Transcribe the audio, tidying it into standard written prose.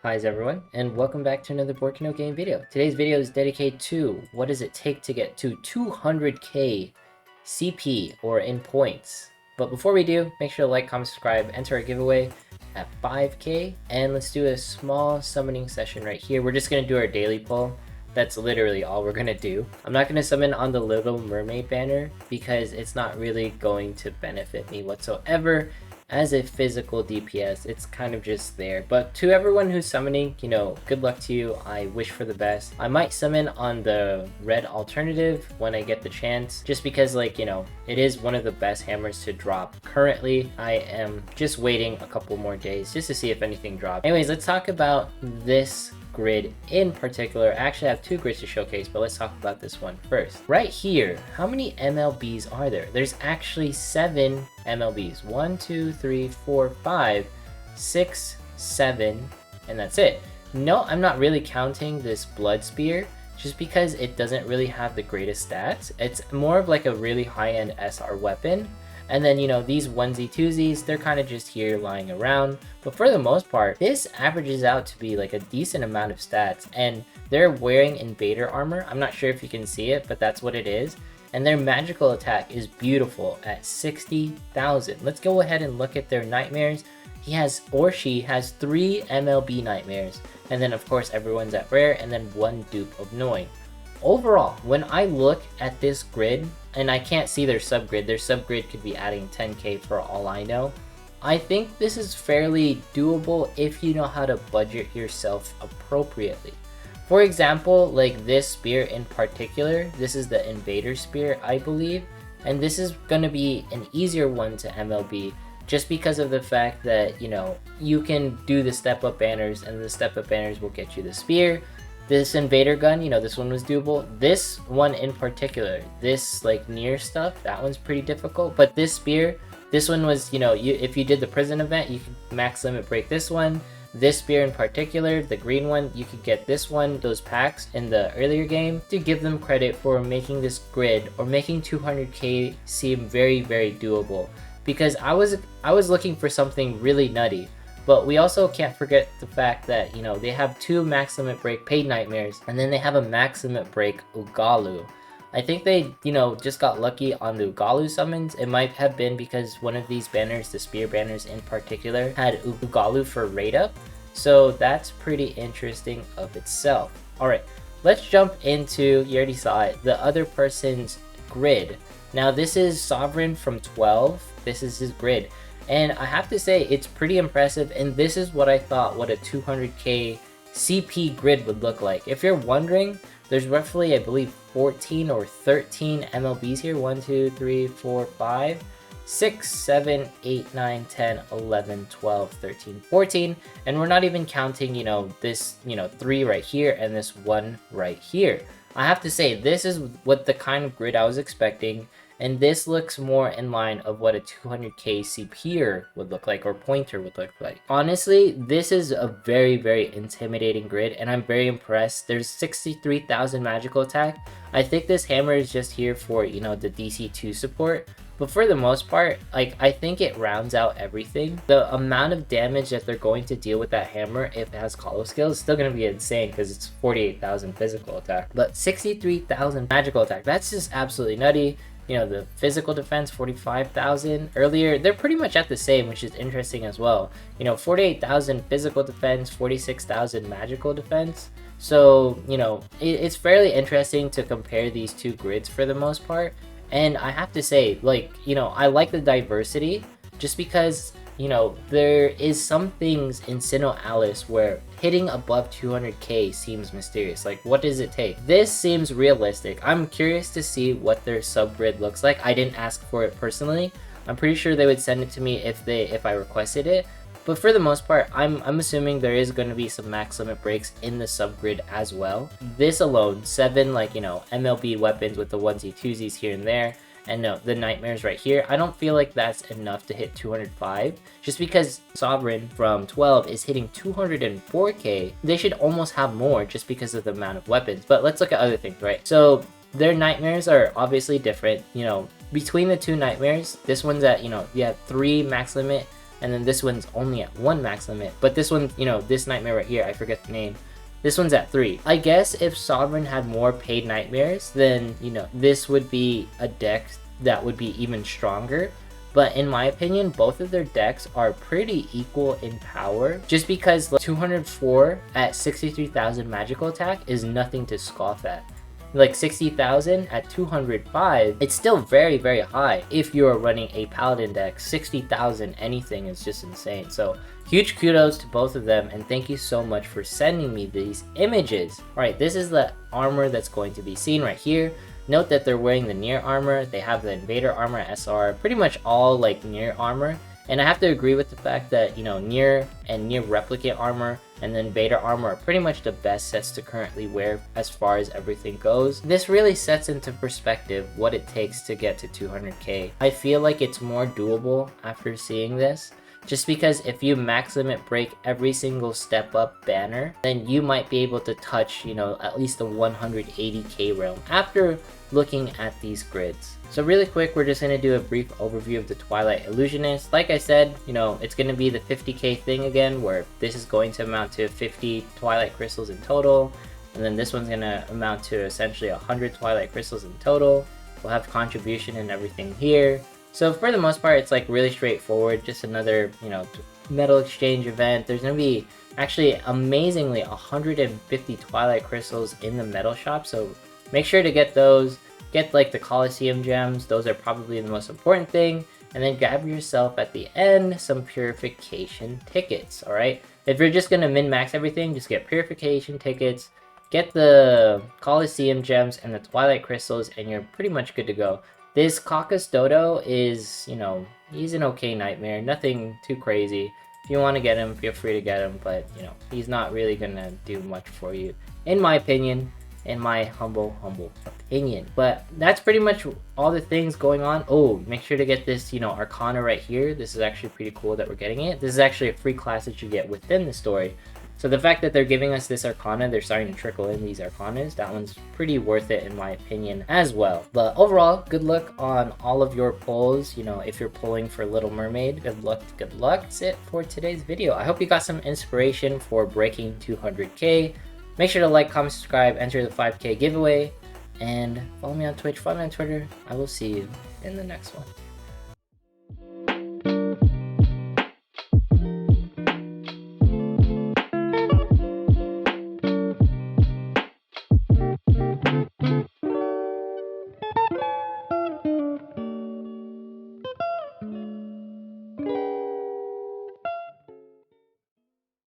Hi everyone, and welcome back to another Board Canoe game video. Today's video is dedicated to what does it take to get to 200k CP or in points. But before we do, make sure to like, comment, subscribe, enter our giveaway at 5k, and let's do a small summoning session right here. We're just gonna do our daily pull. That's literally all we're gonna do. I'm not gonna summon on the Little Mermaid banner because it's not really going to benefit me whatsoever. As a physical DPS, it's kind of just there. But to everyone who's summoning, good luck to you. I wish for the best. I might summon on the red alternative when I get the chance, just because it is one of the best hammers to drop. Currently, I am just waiting a couple more days just to see if anything drops. Anyways, let's talk about this grid in particular. I actually have two grids to showcase, but let's talk about this one first. Right here, how many MLBs are there? There's actually 7 MLBs. 1, 2, 3, 4, 5, 6, 7, and that's it. No, I'm not really counting this Blood Spear just because it doesn't really have the greatest stats. It's more of like a really high-end SR weapon. And then, these onesie twosies, they're kind of just here lying around. But for the most part, this averages out to be like a decent amount of stats. And they're wearing invader armor. I'm not sure if you can see it, but that's what it is. And their magical attack is beautiful at 60,000. Let's go ahead and look at their nightmares. He has, or she has 3 MLB nightmares. And then, of course, everyone's at rare, and then 1 dupe of Noi. Overall, when I look at this grid, and I can't see their subgrid could be adding 10k for all I know. I think this is fairly doable if you know how to budget yourself appropriately. For example, like this spear in particular, this is the Invader Spear, I believe, and this is going to be an easier one to MLB just because of the fact that, you can do the step-up banners, and the step-up banners will get you the spear. This invader gun, this one was doable. This one in particular, this near stuff, that one's pretty difficult. But this spear, this one was, if you did the prison event, you could max limit break this one. This spear in particular, the green one, you could get this one, those packs in the earlier game, to give them credit for making this grid or making 200k seem very, very doable. Because I was looking for something really nutty. But we also can't forget the fact that, they have 2 max limit break paid nightmares, and then they have a max limit break Ugalu. I think they, just got lucky on the Ugalu summons. It might have been because one of these banners, the spear banners in particular, had Ugalu for raid up. So that's pretty interesting of itself. Alright, let's jump into, you already saw it, the other person's grid. Now this is Sovereign from 12. This is his grid. And I have to say, it's pretty impressive, and this is what I thought what a 200k CP grid would look like. If you're wondering, there's roughly, I believe, 14 or 13 MLBs here. 1, 2, 3, 4, 5, 6, 7, 8, 9, 10, 11, 12, 13, 14. And we're not even counting, this, 3 right here and this 1 right here. I have to say, this is what the kind of grid I was expecting. And this looks more in line of what a 200k CPer would look like, or pointer would look like. Honestly, this is a very, very intimidating grid, and I'm very impressed. There's 63,000 magical attack. I think this hammer is just here for, the DC2 support. But for the most part, I think it rounds out everything. The amount of damage that they're going to deal with that hammer, if it has call skill, is still going to be insane because it's 48,000 physical attack. But 63,000 magical attack, that's just absolutely nutty. The physical defense, 45,000. Earlier, they're pretty much at the same, which is interesting as well. 48,000 physical defense, 46,000 magical defense. So, it's fairly interesting to compare these two grids for the most part. And I have to say, I like the diversity just because, there is some things in SINoALICE where hitting above 200k seems mysterious. What does it take? This seems realistic. I'm curious to see what their subgrid looks like. I didn't ask for it personally. I'm pretty sure they would send it to me if I requested it. But for the most part, I'm assuming there is going to be some max limit breaks in the subgrid as well. This alone, 7 MLB weapons with the onesie twosies here and there. And no, the nightmares right here, I don't feel like that's enough to hit 205. Just because Sovereign from 12 is hitting 204k, they should almost have more just because of the amount of weapons. But let's look at other things, right? So their nightmares are obviously different. Between the two nightmares, this one's at, you have 3 max limit, and then this one's only at 1 max limit. But this one, you know, this nightmare right here, I forget the name, this one's at 3. I guess if Sovereign had more paid nightmares, then, you know, this would be a deck that would be even stronger. But in my opinion, both of their decks are pretty equal in power, just because like, 204 at 63,000 magical attack is nothing to scoff at. Like 60,000 at 205, it's still very, very high. If you are running a paladin deck, 60,000 anything is just insane. So huge kudos to both of them, and thank you so much for sending me these images. All right, this is the armor that's going to be seen right here. Note that they're wearing the Nier armor, they have the Invader armor SR, pretty much all like Nier armor. And I have to agree with the fact that, you know, Nier and Nier Replicant armor and then Invader armor are pretty much the best sets to currently wear as far as everything goes. This really sets into perspective what it takes to get to 200k. I feel like it's more doable after seeing this. Just because if you max limit break every single step up banner, then you might be able to touch, you know, at least the 180k realm after looking at these grids. So really quick, we're just going to do a brief overview of the Twilight Illusionist. Like I said, you know, it's going to be the 50k thing again, where this is going to amount to 50 Twilight Crystals in total. And then this one's going to amount to essentially 100 Twilight Crystals in total. We'll have contribution and everything here. So for the most part, it's like really straightforward, just another, you know, metal exchange event. There's going to be actually amazingly 150 Twilight Crystals in the metal shop, so make sure to get those. Get like the Coliseum gems, those are probably the most important thing, and then grab yourself at the end some purification tickets, alright? If you're just going to min-max everything, just get purification tickets, get the Coliseum gems and the Twilight Crystals, and you're pretty much good to go. This Caucus Dodo is, you know, he's an okay nightmare, nothing too crazy. If you want to get him, feel free to get him, but, you know, he's not really going to do much for you, in my opinion, in my humble opinion. But that's pretty much all the things going on. Oh, make sure to get this, you know, Arcana right here. This is actually pretty cool that we're getting it. This is actually a free class that you get within the story. So the fact that they're giving us this Arcana, they're starting to trickle in these Arcanas, that one's pretty worth it in my opinion as well. But overall, good luck on all of your pulls. You know, if you're pulling for Little Mermaid, good luck, good luck. That's it for today's video. I hope you got some inspiration for breaking 200k. Make sure to like, comment, subscribe, enter the 5k giveaway, and follow me on Twitch, follow me on Twitter. I will see you in the next one.